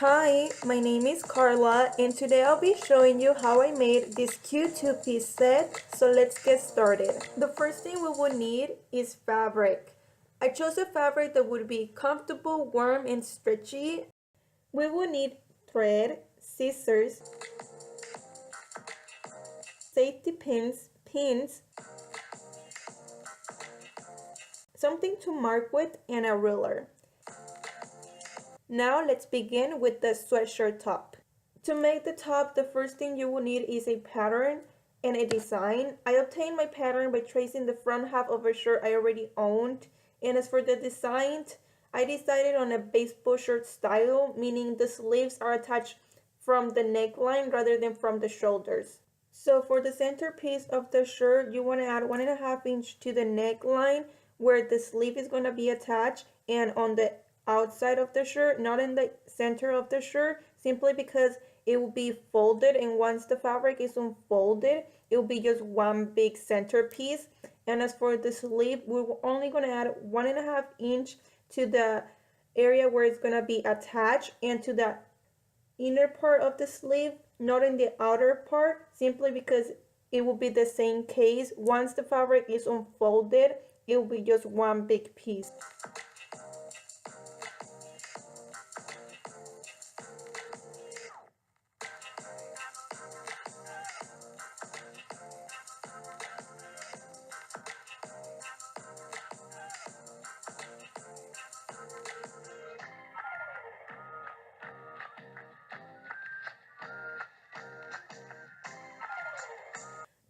Hi, my name is Karla and today I'll be showing you how I made this cute two-piece set, so let's get started. The first thing we will need is fabric. I chose a fabric that would be comfortable, warm, and stretchy. We will need thread, scissors, safety pins, something to mark with, and a ruler. Now let's begin with the sweatshirt top. To make the top, the first thing you will need is a pattern and a design. I obtained my pattern by tracing the front half of a shirt I already owned. And as for the design, I decided on a baseball shirt style, meaning the sleeves are attached from the neckline rather than from the shoulders. So for the centerpiece of the shirt, you want to add 1.5 inch to the neckline where the sleeve is going to be attached, and on the outside of the shirt, not in the center of the shirt, simply because it will be folded, and once the fabric is unfolded, it will be just one big centerpiece. And as for the sleeve, we're only going to add 1.5 inch to the area where it's going to be attached and to the inner part of the sleeve, not in the outer part, simply because it will be the same case. Once the fabric is unfolded, it will be just one big piece.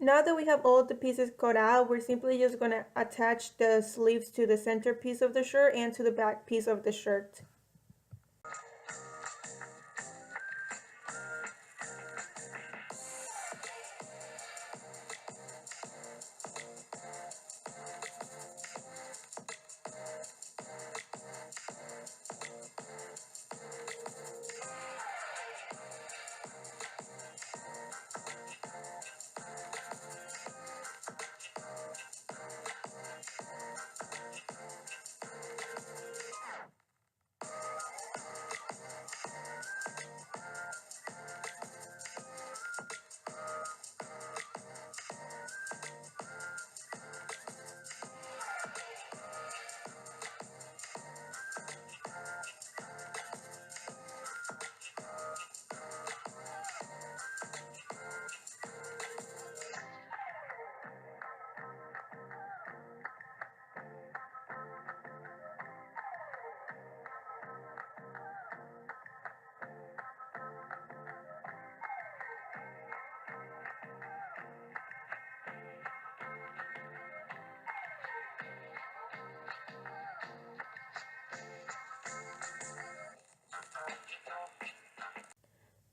Now that we have all the pieces cut out, we're simply just going to attach the sleeves to the center piece of the shirt and to the back piece of the shirt.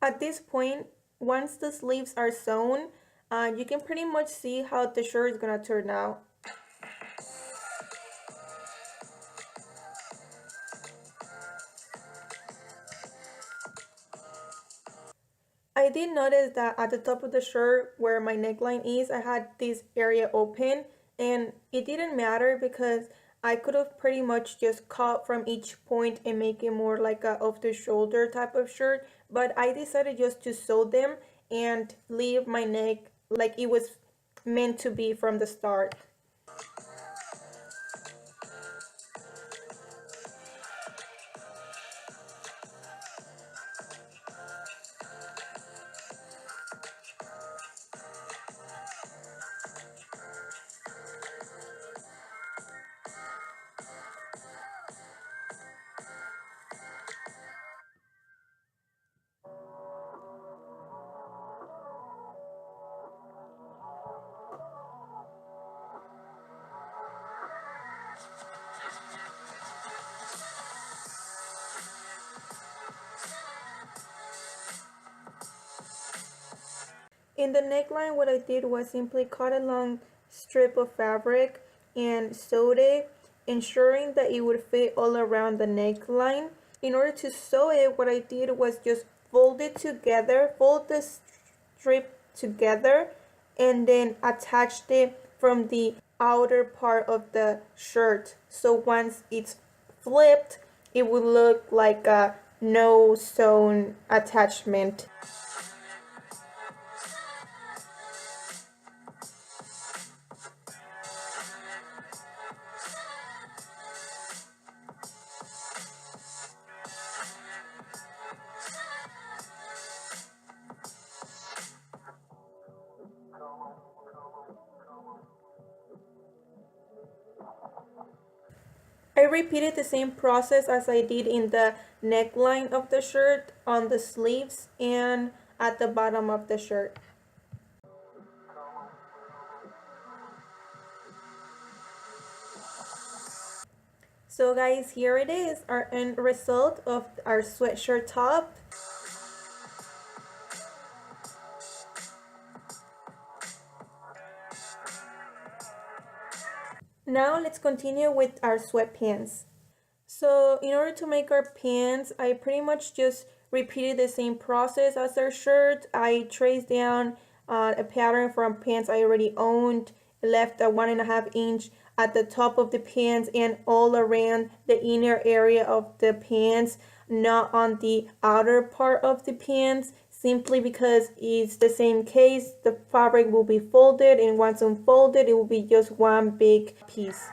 At this point, once the sleeves are sewn, you can pretty much see how the shirt is gonna turn out. I did notice that at the top of the shirt where my neckline is, I had this area open, and it didn't matter because I could have pretty much just cut from each point and make it more like a off the shoulder type of shirt, but I decided just to sew them and leave my neck like it was meant to be from the start. In the neckline, what I did was simply cut a long strip of fabric and sewed it, ensuring that it would fit all around the neckline. In order to sew it, what I did was just fold it together, fold the strip together, and then attached it from the outer part of the shirt. So once it's flipped, it would look like a no sewn attachment. I repeated the same process as I did in the neckline of the shirt, on the sleeves, and at the bottom of the shirt. So guys, here it is, our end result of our sweatshirt top. Now let's continue with our sweatpants. So in order to make our pants, I pretty much just repeated the same process as our shirt. I traced down a pattern from pants I already owned, left a 1.5 inch at the top of the pants and all around the inner area of the pants, not on the outer part of the pants, simply because it's the same case. The fabric will be folded, and once unfolded, it will be just one big piece.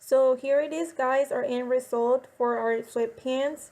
So here it is guys, our end result for our sweatpants.